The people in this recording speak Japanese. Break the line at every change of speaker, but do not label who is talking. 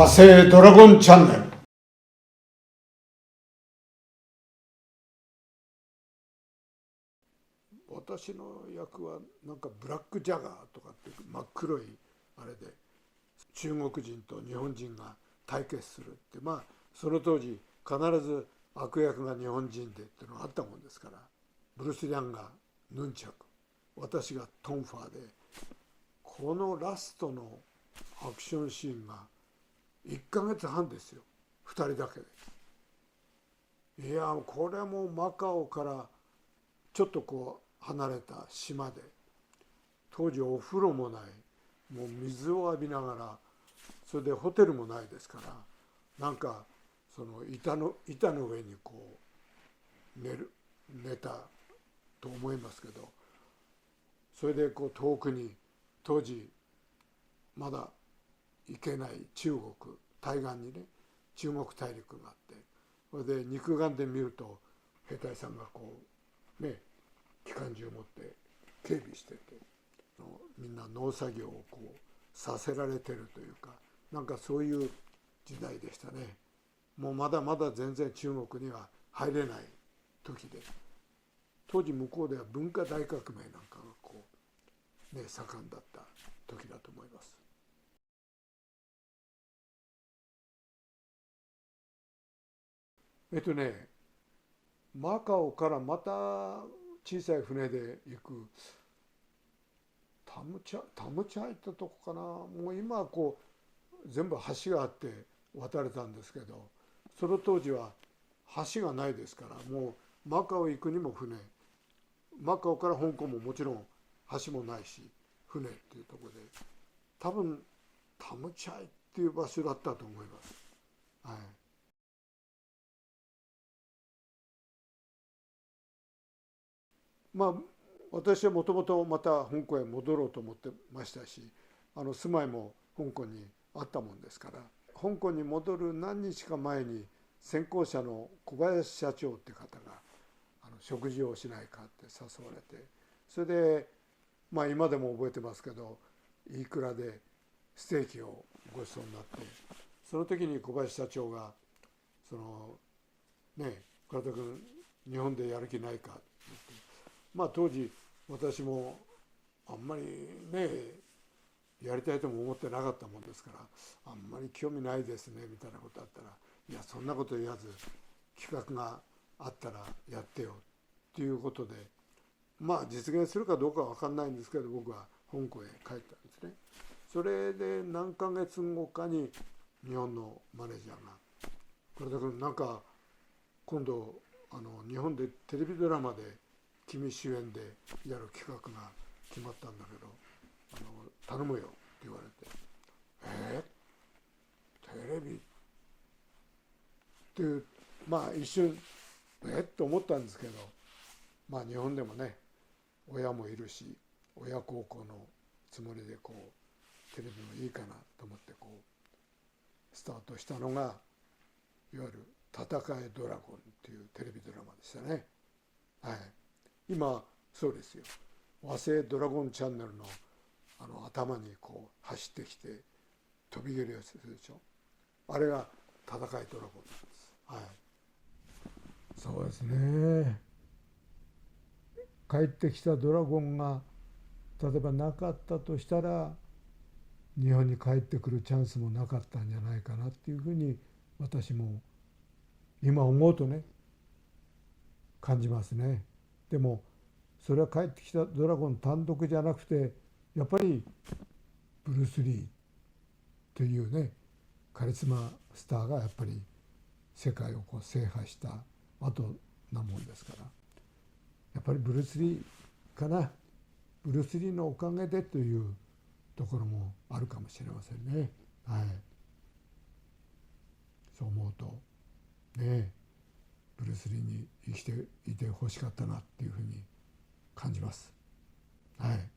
和製ドラゴンチャンネル。私の役はなんかブラックジャガーとかって真っ黒いあれで中国人と日本人が対決するって、その当時必ず悪役が日本人でっていうのがあったもんですから、ブルース・リャンがヌンチャク、私がトンファーで、このラストのアクションシーンが1ヶ月半ですよ、2人だけで。いや、これもマカオからちょっとこう離れた島で、当時お風呂もない、もう水を浴びながら、それでホテルもないですから、なんかその板の上にこう寝たと思いますけど、それでこう遠くに当時まだ行けない中国対岸にね、中国大陸があって、それで肉眼で見ると兵隊さんがこうね、機関銃を持って警備してて、みんな農作業をこうさせられてるというか、なんかそういう時代でしたね。もうまだまだ全然中国には入れない時で、当時向こうでは文化大革命なんかがこうね、盛んだった時だと思います。マカオからまた小さい船で行くタムチャイってとこかな。もう今はこう全部橋があって渡れたんですけど、その当時は橋がないですから、もうマカオ行くにも船、マカオから香港ももちろん橋もないし船っていうところで、多分タムチャイっていう場所だったと思います。はい。私はもともとまた香港へ戻ろうと思ってましたし、住まいも香港にあったもんですから、香港に戻る何日か前に先行者の小林社長って方が食事をしないかって誘われて、それで今でも覚えてますけど、いくらでステーキをごちそうになって、その時に小林社長がそのね、倉田君日本でやる気ないかって言って、当時私もあんまりねやりたいとも思ってなかったもんですから、あんまり興味ないですねみたいなことあったら、いやそんなこと言わず企画があったらやってよっていうことで、実現するかどうかは分かんないんですけど、僕は香港へ帰ったんですね。それで何ヶ月後かに日本のマネージャーが「これだけなんか今度日本でテレビドラマで君主演でやる企画が決まったんだけど頼むよ」って言われて、テレビっていう、一瞬と思ったんですけど、日本でもね親もいるし、親孝行のつもりでこうテレビもいいかなと思ってこうスタートしたのが、いわゆる「戦えドラゴン」っていうテレビドラマでしたね。はい。今そうですよ、和製ドラゴンチャンネルの頭にこう走ってきて飛び蹴りをするでしょ。あれが戦いドラゴンなんです。はい。そうですね。帰ってきたドラゴンが例えばなかったとしたら、日本に帰ってくるチャンスもなかったんじゃないかなっていうふうに、私も今思うとね感じますね。でもそれは帰ってきたドラゴン単独じゃなくて、やっぱりブルース・リーというねカリスマスターがやっぱり世界をこう制覇した後なもんですから、やっぱりブルース・リーかな。ブルース・リーのおかげでというところもあるかもしれませんね。はい。そう思うとね、ブルース・リーに生きていてほしかったなっていうふうに感じます。はい。